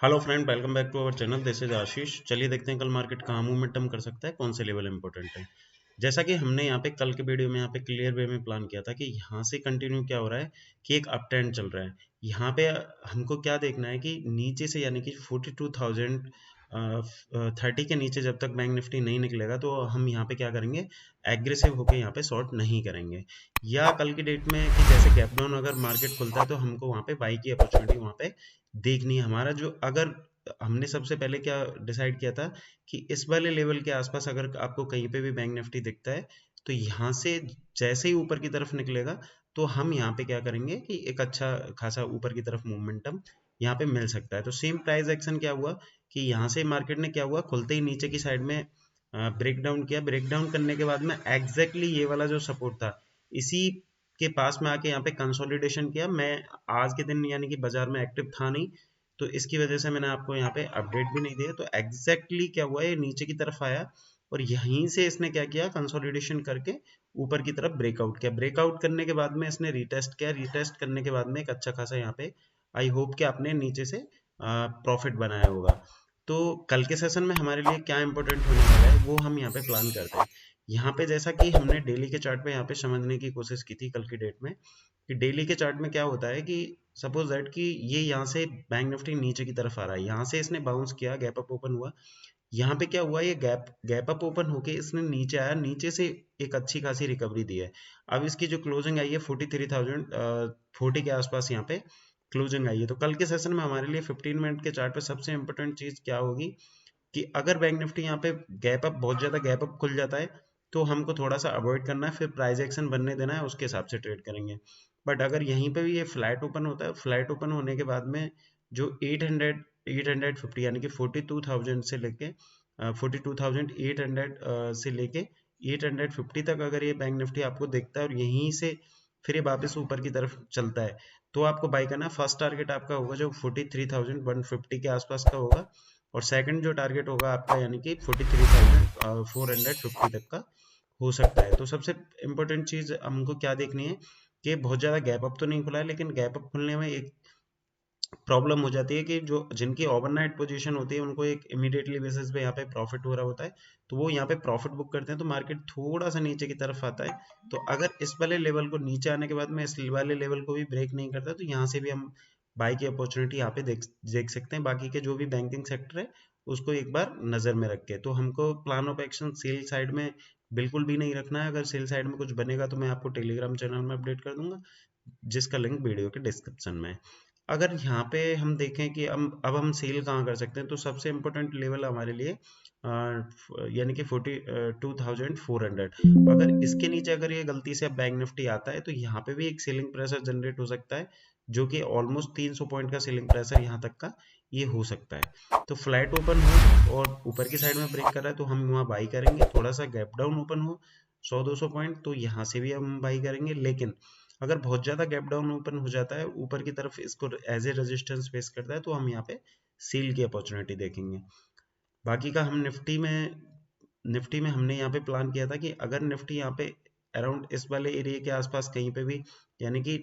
Hello friend, welcome back to our channel. This is Ashish. चलिए देखते हैं कल मार्केट कहाँ मूवमेंटम कर सकता है, कौन से लेवल इंपॉर्टेंट है। जैसा कि हमने यहाँ पे कल के वीडियो में यहाँ पे क्लियर वे में प्लान किया था कि यहाँ से कंटिन्यू क्या हो रहा है कि एक अप ट्रेंड चल रहा है। यहाँ पे हमको क्या देखना है कि नीचे से यानी कि 42,030 के नीचे जब तक बैंक निफ्टी नहीं निकलेगा तो हम यहाँ पे क्या करेंगे, एग्रेसिव होके यहाँ पे शॉर्ट नहीं करेंगे। या कल की डेट में कि जैसे गैप डाउन अगर मार्केट खुलता है तो हमको वहाँ पे बाई की अपॉर्चुनिटी वहाँ पे देखनी है। हमारा जो अगर हमने सबसे पहले क्या डिसाइड किया था कि इस वाले लेवल के आसपास अगर आपको कहीं पे भी बैंक निफ्टी दिखता है तो यहाँ से जैसे ही ऊपर की तरफ निकलेगा तो हम यहाँ पे क्या करेंगे कि एक अच्छा खासा ऊपर की तरफ मोमेंटम यहाँ पे मिल सकता है। तो सेम प्राइस एक्शन क्या हुआ कि यहाँ से मार्केट ने क्या हुआ, खुलते ही नीचे की साइड में ब्रेक डाउन किया। ब्रेक डाउन करने के बाद में एग्जैक्टली ये वाला जो सपोर्ट था इसी के पास में आके यहाँ पे कंसोलिडेशन किया। मैं आज के दिन यानी कि बाजार में एक्टिव था नहीं, तो इसकी वजह से मैंने आपको यहाँ पे अपडेट भी नहीं दिया। तो एग्जैक्टली क्या हुआ, ये नीचे की तरफ आया और यहीं से इसने क्या किया, कंसोलिडेशन करके ऊपर की तरफ ब्रेकआउट किया। ब्रेकआउट करने के बाद में इसने रीटेस्ट किया। रीटेस्ट करने के बाद में एक अच्छा खासा यहाँ पे आई होप कि आपने नीचे से प्रॉफिट बनाया होगा। तो कल के सेशन में हमारे लिए क्या इंपॉर्टेंट होने वाला है वो हम यहाँ पे प्लान करते हैं। यहाँ पे जैसा कि हमने डेली के चार्ट पे यहाँ पे समझने की कोशिश की थी कल की डेट में कि डेली के चार्ट में क्या होता है कि सपोज दैट कि ये यहाँ से बैंक निफ्टी नीचे की तरफ आ रहा है, यहाँ से इसने बाउंस किया, गैप अप ओपन हुआ। यहाँ पे क्या हुआ, ये गैप गैप अप ओपन होके इसने नीचे आया, नीचे से एक अच्छी खासी रिकवरी दी है। अब इसकी जो क्लोजिंग आई है 43,040 के आसपास यहाँ पे क्लोजिंग आई है। तो कल के सेशन में हमारे लिए 15 मिनट के चार्ट पे सबसे इंपॉर्टेंट चीज क्या होगी कि अगर बैंक निफ्टी यहाँ पे गैप अप, बहुत ज्यादा गैप अप खुल जाता है तो हमको थोड़ा सा अवॉइड करना है, फिर प्राइस एक्शन बनने देना है, उसके हिसाब से ट्रेड करेंगे। बट अगर यहीं पे भी ये फ्लैट ओपन होता है, फ्लैट ओपन होने के बाद में जो 850 यानी कि 42,000 से लेके 42,800 से लेके 850 तक अगर ये बैंक निफ्टी आपको देखता है और यहीं से फिर ये वापस ऊपर की तरफ चलता है तो आपको बाई करना। फर्स्ट टारगेट आपका होगा जो 43,150 के आसपास का होगा, और सेकंड जो टारगेट होगा आपका यानी कि 43,450 तक का हो सकता है। तो सबसे इम्पोर्टेंट चीज हमको क्या देखनी है कि बहुत ज्यादा गैप अप तो नहीं खुला है, लेकिन गैप अप खुलने में एक प्रॉब्लम हो जाती है कि जो जिनकी ओवरनाइट पोजीशन होती है उनको एक इमीडिएटली बेसिस पे यहाँ पे प्रॉफिट हो रहा होता है, तो वो यहाँ पे प्रॉफिट बुक करते हैं तो मार्केट थोड़ा सा नीचे की तरफ आता है। तो अगर इस वाले लेवल को नीचे आने के बाद में इस वाले लेवल को भी ब्रेक नहीं करता तो यहाँ से भी हम बाई की अपॉर्चुनिटी यहाँ पे देख सकते हैं। बाकी के जो भी बैंकिंग सेक्टर है उसको एक बार नजर में रख के, तो हमको plan of action sell side में बिल्कुल भी नहीं रखना है। अगर सेल साइड में कुछ बनेगा तो मैं आपको टेलीग्राम चैनल में अपडेट कर दूंगा, जिसका लिंक वीडियो के डिस्क्रिप्शन में है। अगर यहाँ पे हम देखें कि अब हम सेल कहाँ कर सकते हैं, तो सबसे इम्पोर्टेंट लेवल हमारे लिए यानी कि 42,400। अगर इसके नीचे अगर ये गलती से अब बैंक निफ्टी आता है तो यहाँ पे भी एक सेलिंग प्रेशर जनरेट हो सकता है, जो कि ऑलमोस्ट 300 पॉइंट का सेलिंग प्रेशर यहाँ तक का ये हो सकता है। तो फ्लैट ओपन हो और ऊपर की साइड में ब्रेक कर रहा है तो हम वहाँ बाई करेंगे। थोड़ा सा गैप डाउन ओपन हो 100-200 पॉइंट तो यहाँ से भी हम बाई करेंगे। लेकिन अगर बहुत ज्यादा गैप डाउन ओपन हो जाता है ऊपर की तरफ, इसको एज ए रेजिस्टेंस फेस करता है, तो हम यहाँ पे सेल की अपॉर्चुनिटी देखेंगे। बाकी का हम निफ्टी में हमने यहाँ पे प्लान किया था कि अगर निफ्टी यहाँ पे अराउंड इस वाले एरिया के आसपास कहीं पे भी यानी कि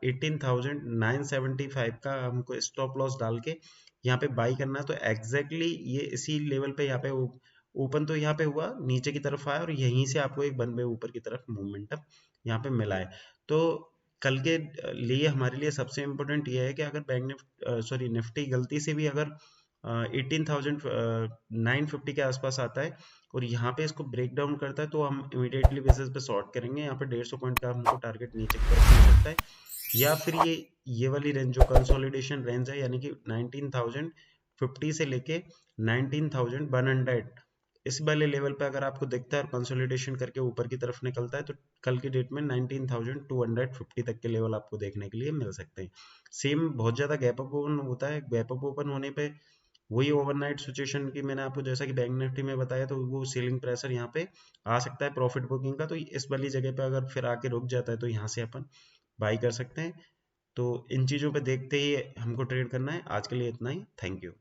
18,975 का हमको स्टॉप लॉस डाल के यहाँ पे बाई करना है। तो एग्जैक्टली ये इसी लेवल पे यहाँ पे ओपन तो यहाँ पे हुआ, नीचे की तरफ आया और यहीं से आपको एक वन वे ऊपर की तरफ मूवमेंटम यहाँ पे मिला है। तो कल के लिए हमारे लिए सबसे इम्पोर्टेंट ये है कि अगर बैंक निफ्टी सॉरी निफ्टी गलती से भी अगर 18,950 के आसपास आता है और यहाँ पे इसको ब्रेक डाउन करता है तो हम इमीडिएटली बेसिस पे शॉर्ट करेंगे। यहाँ पे 150 पॉइंट का हमको टारगेट नीचे की तरफ मिल सकता है, या फिर ये वाली रेंज जो कंसोलिडेशन रेंज है यानी कि 19,050 से लेके 19,100, इस वाले लेवल पे अगर आपको दिखता है और कंसोलिडेशन करके ऊपर की तरफ निकलता है तो कल की डेट में 19,250 तक के लेवल आपको देखने के लिए मिल सकते हैं। सेम बहुत ज्यादा गैप अप ओपन होता है, गैप अप ओपन होने पे वही ओवरनाइट सिचुएशन की मैंने आपको जैसा कि बैंक निफ्टी में बताया, तो वो सीलिंग प्रेशर यहाँ पे आ सकता है प्रॉफिट बुकिंग का। तो इस वाली जगह पे अगर फिर आके रुक जाता है तो यहाँ से अपन बाई कर सकते हैं। तो इन चीजों पे देखते ही हमको ट्रेड करना है। आज के लिए इतना ही। Thank you.